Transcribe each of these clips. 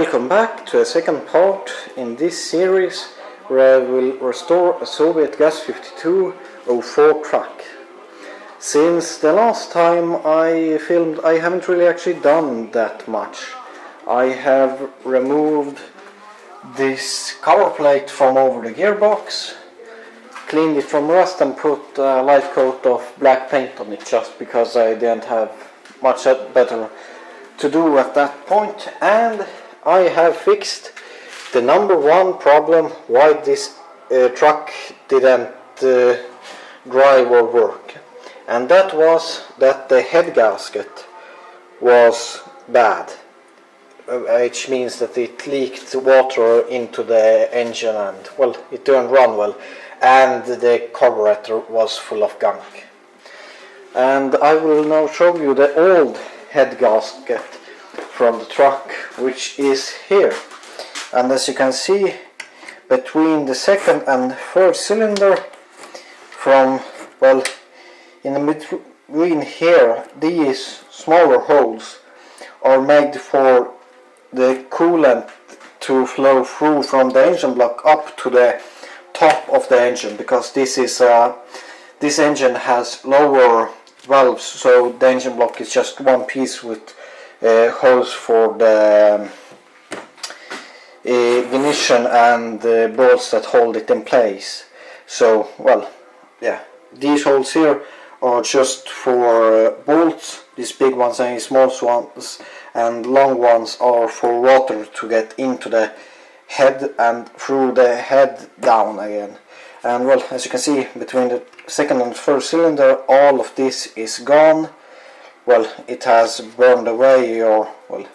Welcome back to a second part in this series where I will restore a Soviet Gas-5204 truck. Since the last time I filmed, I haven't really actually done that much. I have removed this cover plate from over the gearbox, cleaned it from rust and put a light coat of black paint on it just because I didn't have much better to do at that point, and I have fixed the number one problem why this truck didn't drive or work, and that was that the head gasket was bad, which means that it leaked water into the engine and, well, it didn't run well, and the carburetor was full of gunk. And I will now show you the old head gasket from the truck, which is here. And as you can see, between the second and third cylinder, from, well, in the between here, these smaller holes are made for the coolant to flow through from the engine block up to the top of the engine, because this engine has lower valves, so the engine block is just one piece with holes for the ignition and the bolts that hold it in place. So, well, yeah, these holes here are just for bolts, these big ones, and small ones and long ones are for water to get into the head and through the head down again. And, well, as you can see, between the second and third cylinder, all of this is gone. Well, it has burned away, or, well,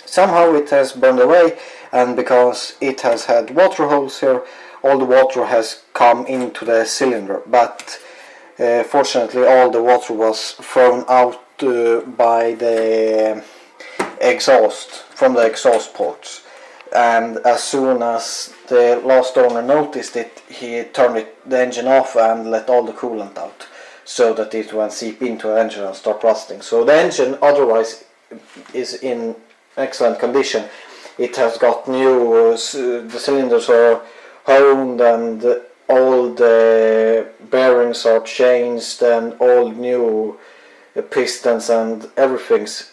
somehow it has burned away, and because it has had water holes here, all the water has come into the cylinder, but fortunately all the water was thrown out by the exhaust, from the exhaust ports. And as soon as the last owner noticed it, he turned the engine off and let all the coolant out, so that it won't seep into the engine and start rusting. So the engine otherwise is in excellent condition. It has got new, the cylinders are honed and all the bearings are changed and all new pistons and everything's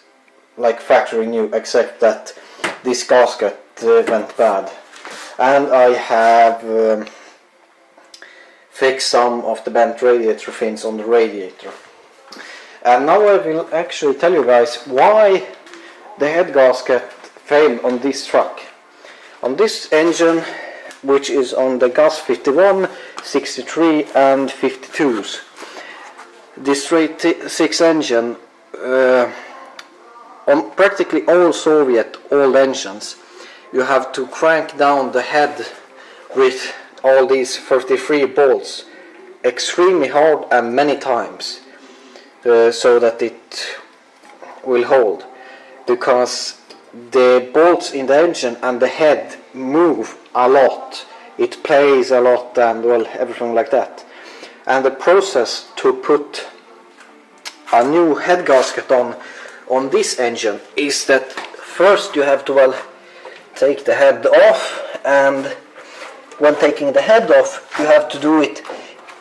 like factory new, except that this gasket went bad. And I have fix some of the bent radiator fins on the radiator. And now I will actually tell you guys why the head gasket failed on this truck. On this engine, which is on the Gas 51, 63 and 52s, this straight 6 engine, on practically all Soviet old engines, you have to crank down the head with all these 33 bolts extremely hard and many times, so that it will hold, because the bolts in the engine and the head move a lot, it plays a lot and, well, everything like that. And the process to put a new head gasket on this engine is that first you have to, well, take the head off, and when taking the head off you have to do it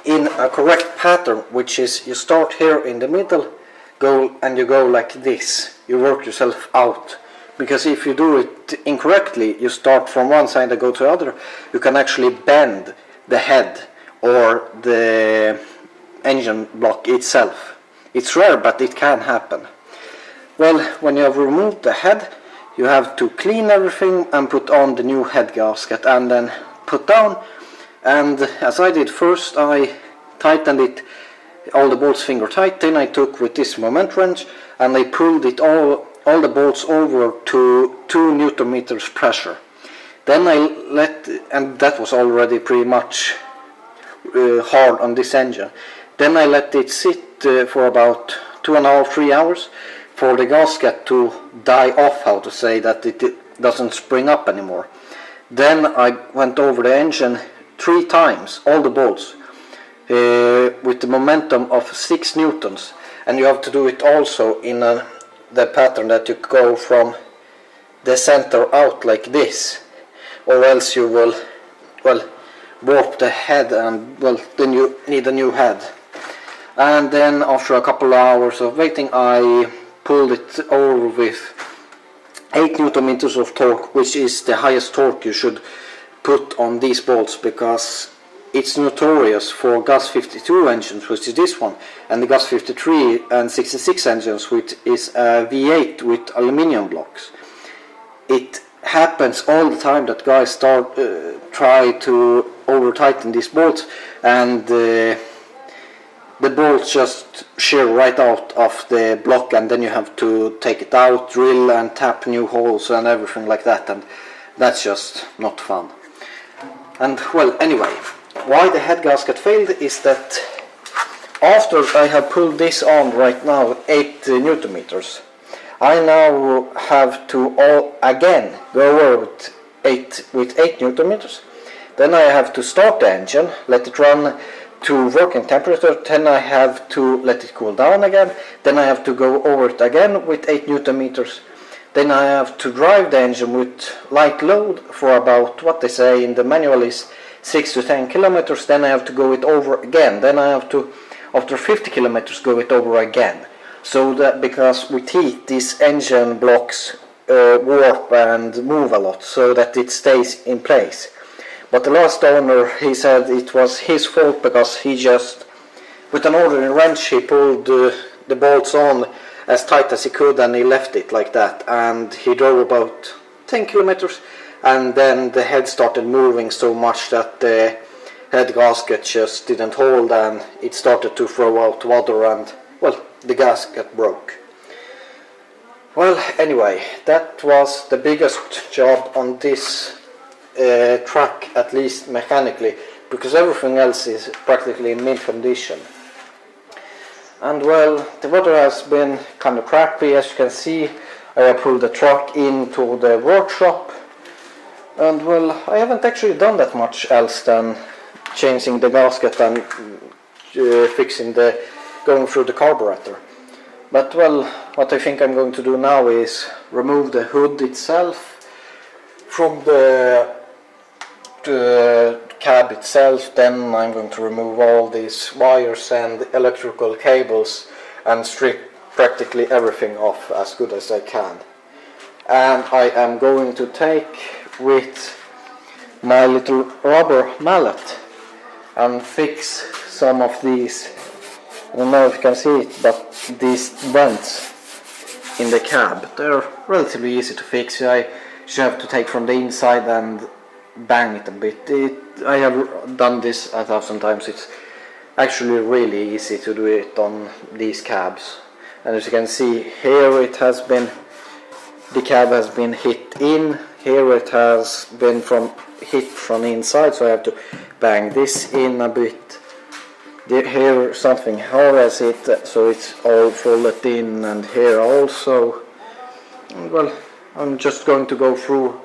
in a correct pattern, which is you start here in the middle, you go like this, you work yourself out, because if you do it incorrectly, you start from one side and go to the other, you can actually bend the head or the engine block itself. It's rare, but it can happen. Well, when you have removed the head, you have to clean everything and put on the new head gasket and then put down. And as I did first, I tightened it, all the bolts finger tight, then I took with this moment wrench and I pulled it all the bolts over to 2 Newton meters pressure. Then and that was already pretty much hard on this engine. Then I let it sit for about 2.5–3 hours for the gasket to die off, how to say, that it doesn't spring up anymore. Then I went over the engine 3 times, all the bolts, with the momentum of 6 newtons, and you have to do it also in the pattern that you go from the center out like this, or else you will, well, warp the head, and well, then you need a new head. And then after a couple of hours of waiting, I pulled it over with 8 Newton meters of torque, which is the highest torque you should put on these bolts, because it's notorious for gas 52 engines, which is this one, and the gas 53 and 66 engines, which is a V8 with aluminium blocks. It happens all the time that guys try to over tighten these bolts, and the bolts just shear right out of the block, and then you have to take it out, drill and tap new holes and everything like that, and that's just not fun. And well, anyway, why the head gasket failed is that after I have pulled this on right now 8 Newton meters, I now have to again go over with 8 Newton meters. Then I have to start the engine, let it run to working temperature, then I have to let it cool down again, then I have to go over it again with 8 Newton meters, then I have to drive the engine with light load for about, what they say in the manual is 6 to 10 kilometers, then I have to go it over again, then I have to, after 50 kilometers, go it over again. So that, because with heat these engine blocks warp and move a lot, so that it stays in place. But the last owner, he said it was his fault, because he just, with an ordinary wrench, he pulled the bolts on as tight as he could, and he left it like that, and he drove about 10 kilometers, and then the head started moving so much that the head gasket just didn't hold, and it started to throw out water, and well, the gasket broke. Well, anyway, that was the biggest job on this truck, at least mechanically, because everything else is practically in mint condition. And well, the weather has been kind of crappy, as you can see. I have pulled the truck into the workshop, and well, I haven't actually done that much else than changing the gasket and going through the carburetor. But well, what I think I'm going to do now is remove the hood itself from the cab itself. Then I'm going to remove all these wires and electrical cables and strip practically everything off as good as I can. And I am going to take with my little rubber mallet and fix some of these, I don't know if you can see it, but these vents in the cab, they're relatively easy to fix. I just have to take from the inside and bang it a bit. I have done this 1,000 times. It's actually really easy to do it on these cabs. And as you can see here, the cab has been hit in. Here it has been hit from inside, so I have to bang this in a bit. Here something hard as it, so it's all folded in, and here also. And well, I'm just going to go through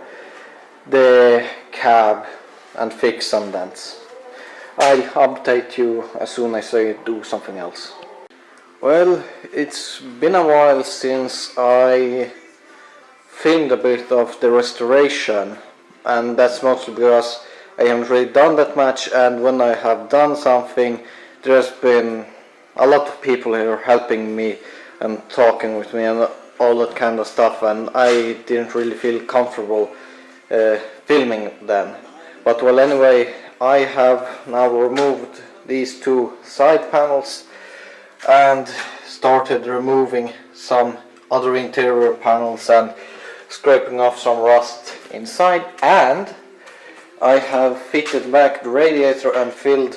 the cab and fix some dents. I'll update you as soon as I do something else. Well, it's been a while since I filmed a bit of the restoration, and that's mostly because I haven't really done that much, and when I have done something, there's been a lot of people here helping me and talking with me and all that kind of stuff, and I didn't really feel comfortable filming then. But well, anyway, I have now removed these 2 side panels and started removing some other interior panels and scraping off some rust inside, and I have fitted back the radiator and filled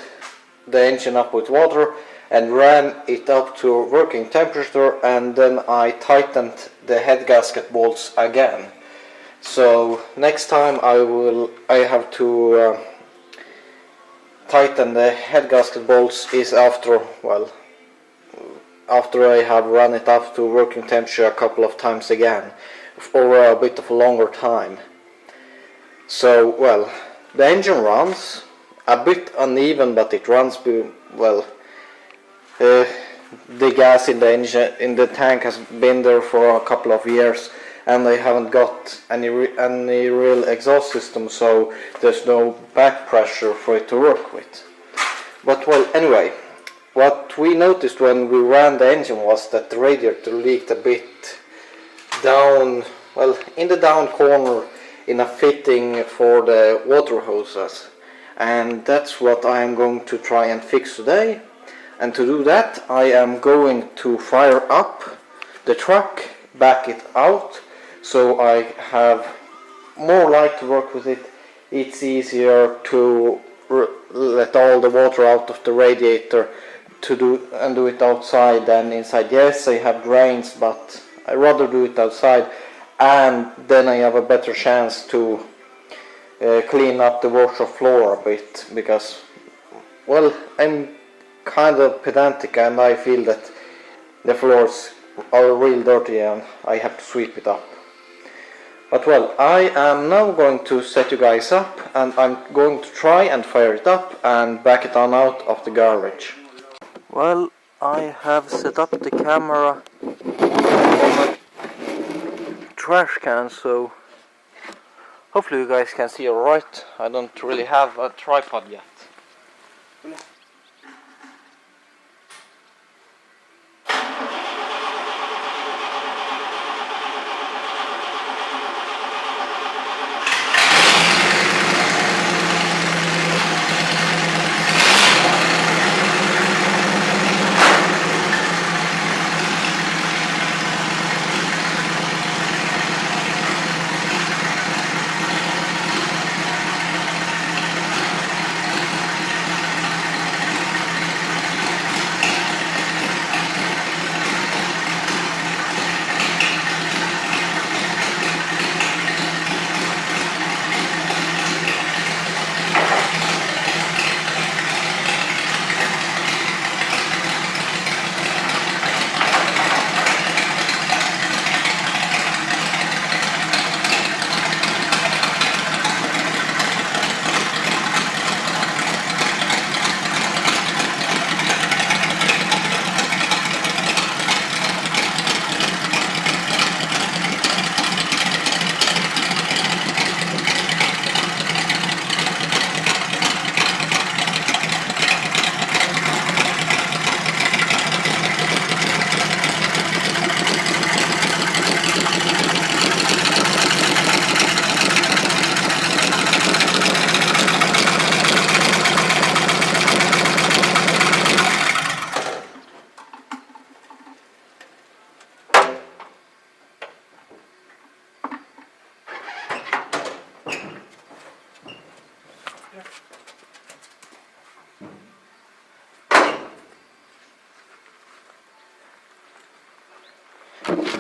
the engine up with water and ran it up to working temperature, and then I tightened the head gasket bolts again. So next time I have to tighten the head gasket bolts is after I have run it up to working temperature a couple of times again, over a bit of a longer time. So well, the engine runs a bit uneven, but it runs well. The gas in the engine, in the tank, has been there for a couple of years, and I haven't got any real exhaust system, so there's no back pressure for it to work with. But well, anyway, what we noticed when we ran the engine was that the radiator leaked a bit down, well, in the down corner in a fitting for the water hoses, and that's what I am going to try and fix today. And to do that, I am going to fire up the truck, back it out, so I have more light to work with it. It's easier to let all the water out of the radiator to do it outside than inside. Yes, I have drains, but I rather do it outside, and then I have a better chance to clean up the workshop floor a bit, because, well, I'm kind of pedantic and I feel that the floors are real dirty and I have to sweep it up. But well, I am now going to set you guys up, and I'm going to try and fire it up and back it on out of the garage. Well, I have set up the camera on a trash can, so hopefully you guys can see alright. I don't really have a tripod yet.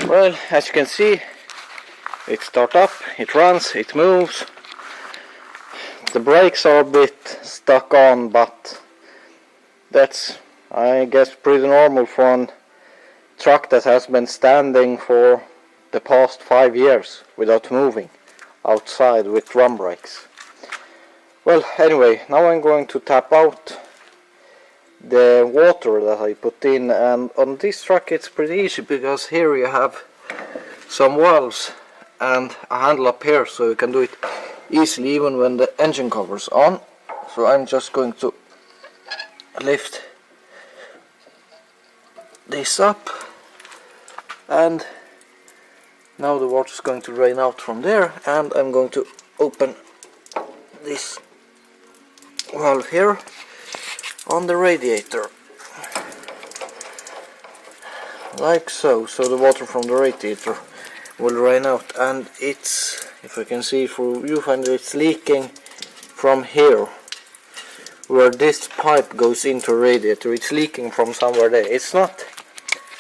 Well, as you can see, it starts up, it runs, it moves. The brakes are a bit stuck on, but that's, I guess, pretty normal for a truck that has been standing for the past 5 years without moving outside with drum brakes. Well, anyway, now I'm going to tap out the water that I put in, and on this truck it's pretty easy because here you have some valves and a handle up here, so you can do it easily even when the engine cover's on. So I'm just going to lift this up, and now the water is going to drain out from there, and I'm going to open this valve here on the radiator, like so. So the water from the radiator will drain out, and it's, if I can see through viewfinder, it's leaking from here where this pipe goes into the radiator. It's leaking from somewhere there. It's not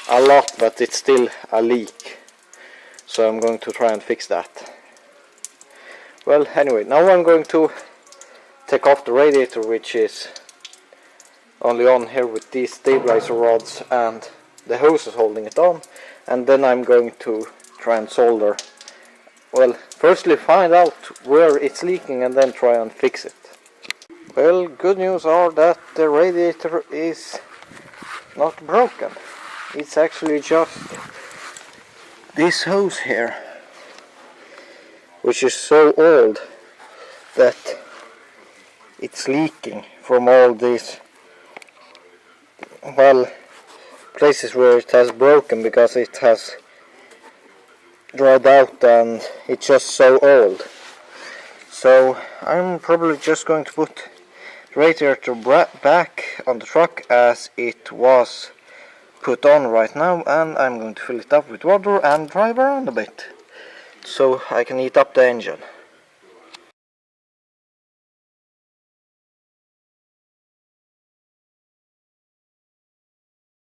a lot, but it's still a leak, so I'm going to try and fix that. Well, anyway, now I'm going to take off the radiator, which is only on here with these stabilizer rods and the hoses holding it on, and then I'm going to try and solder, well, firstly find out where it's leaking and then try and fix it. Well, good news are that the radiator is not broken. It's actually just this hose here which is so old that it's leaking from all these, well, places where it has broken because it has dried out and it's just so old. So I'm probably just going to put the radiator back on the truck as it was put on right now, and I'm going to fill it up with water and drive around a bit so I can heat up the engine.